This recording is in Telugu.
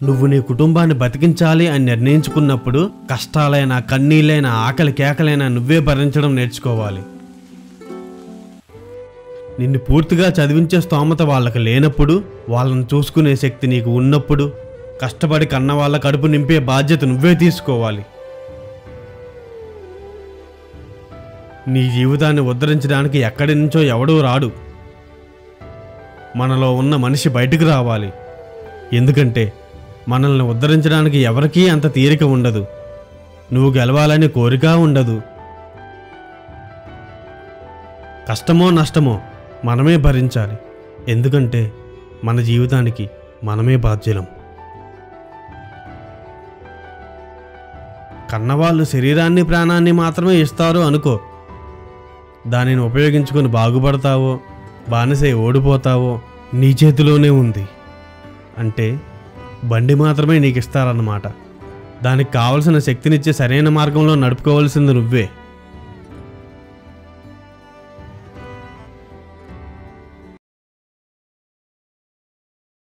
నువ్వు నీ కుటుంబాన్ని బతికించాలి అని నిర్ణయించుకున్నప్పుడు కష్టాలైనా కన్నీళ్ళైనా ఆకలి కేకలైనా నువ్వే భరించడం నేర్చుకోవాలి. నిన్ను పూర్తిగా చదివించే స్తోమత వాళ్ళకి లేనప్పుడు, వాళ్ళని చూసుకునే శక్తి నీకు ఉన్నప్పుడు కష్టపడి కన్న వాళ్ళ కడుపు నింపే బాధ్యత నువ్వే తీసుకోవాలి. నీ జీవితాన్ని ఉద్ధరించడానికి ఎక్కడి నుంచో ఎవడూ రాడు. మనలో ఉన్న మనిషి బయటకు రావాలి. ఎందుకంటే మనల్ని ఉద్ధరించడానికి ఎవరికీ అంత తీరిక ఉండదు. నువ్వు గెలవాలని కోరిక ఉండదు. కష్టమో నష్టమో మనమే భరించాలి. ఎందుకంటే మన జీవితానికి మనమే బాధ్యులం. కన్నవాళ్ళు శరీరాన్ని ప్రాణాన్ని మాత్రమే ఇస్తారు అనుకో. దానిని ఉపయోగించుకొని బాగుపడతావో బానిసై ఓడిపోతావో నీ చేతిలోనే ఉంది. అంటే బండి మాత్రమే నీకు ఇస్తారన్నమాట. దానికి కావలసిన శక్తినిచ్చే సరైన మార్గంలో నడుపుకోవాల్సింది నువ్వే.